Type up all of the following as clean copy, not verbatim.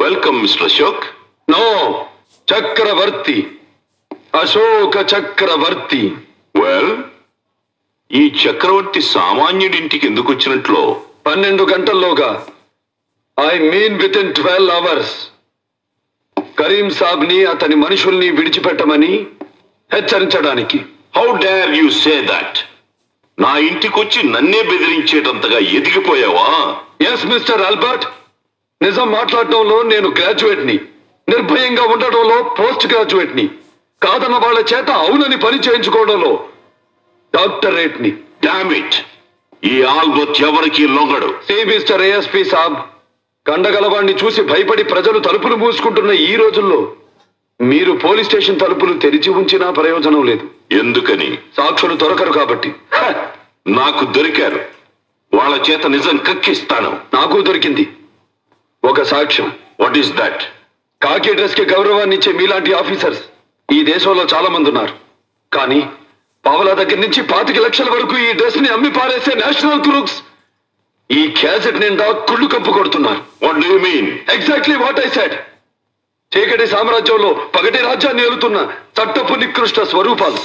Welcome mister Ashok. No, Chakravarthy, Ashoka Chakravarthy. Well, ఈ చక్రవర్తి సామాన్యుడింటికి ఎందుకు వచ్చినట్లు? 12 గంటల్లోగా, I mean with in 12 hours, Karim Saab ని అతని మనుషుల్ని విడిచిపెట్టమని హెచ్చరించడానికి. How dare you say that? నా ఇంటికొచ్చి నన్నే బెదిరించేటంతగా ఎదిగిపోయావా? ఎస్ మిస్టర్ ఆల్బర్ట్, నిజం మాట్లాడటంలో నేను గ్రాడ్యుయేట్ ని, నిర్భయంగా ఉండటంలో పోస్ట్ గ్రాడ్యుయేట్ ని, కాదన్న వాళ్ళ చేత అవునని పని చేయించుకోవడంలో డాక్టరేట్ ని. డామ్ ఇట్, ఈ ఆల్బర్ట్ ఎవరికి లొంగడు. సి మిస్టర్ ఏఎస్పీ సాబ్, కండగలవాణ్ణి చూసి భయపడి ప్రజలు తలుపులు మూసుకుంటున్న ఈ రోజుల్లో మీరు పోలీస్ స్టేషన్ తలుపులు తెరిచి ఉంచినా ప్రయోజనం లేదు. ఎందుకని? సాక్షులు దొరకరు కాబట్టి. నాకు దొరికారు, వాళ్ళ చేత నిజం కక్కిస్తాను. నాకు దొరికింది ఒక సాక్ష్యం. What is that? కాకి డ్రెస్ కి గౌరవాన్ని ఇచ్చే మీలాంటి ఆఫీసర్స్ ఈ దేశంలో చాలా మంది ఉన్నారు. కానీ పావలా దగ్గర నుంచి 25 లక్షల వరకు ఈ డ్రెస్ ని అమ్మి పారేసే నేషనల్ క్రూక్స్ ఈ క్యాసెట్ నిండా కుళ్ళు కప్పు కొడుతున్నారు. What do you mean? Exactly what I said. చీకటి సామ్రాజ్యంలో పగటి రాజ్యాన్ని ఏలుతున్న చట్టపు నికృష్ట స్వరూపాలు.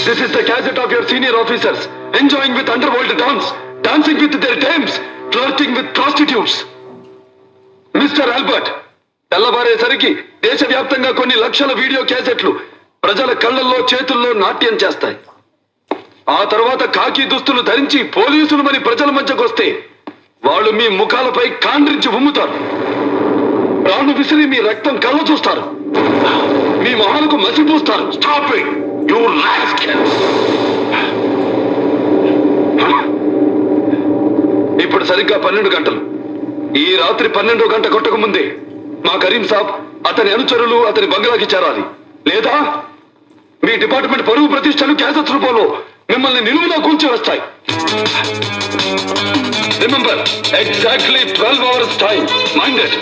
This is the cassette of your senior officers enjoying with under world dons, dancing with their dames, flirting with prostitutes. Mister Albert, తెల్లబారేసరికి దేశవ్యాప్తంగా కొన్ని లక్షల వీడియో క్యాసెట్లు ప్రజల కళ్ళల్లో చేతుల్లో నాట్యం చేస్తాయి. ఆ తర్వాత కాకి దుస్తులు ధరించి పోలీసులు మరి ప్రజల మధ్యకొస్తే వాళ్ళు మీ ముఖాలపై కాండ్రించి ఉమ్ముతారు. రాను విసిరి మీ రక్తం కళ్ళ చూస్తారు, మీ మొహాలకు మసిపూస్తారు. Stop it, you rascals. ఇప్పుడు సరిగ్గా 12 గంటలు. ఈ రాత్రి 12వ గంట కొట్టక ముందే మా కరీం సాబ్, అతని అనుచరులు అతని బంగ్లాకి చేరాలి. లేదా మీ డిపార్ట్మెంట్ పరువు ప్రతిష్టలు క్యాసెట్స్ రూపంలో మిమ్మల్ని నిలువులో కూల్చివేస్తాయి. Remember, exactly 12 hours time. Minded.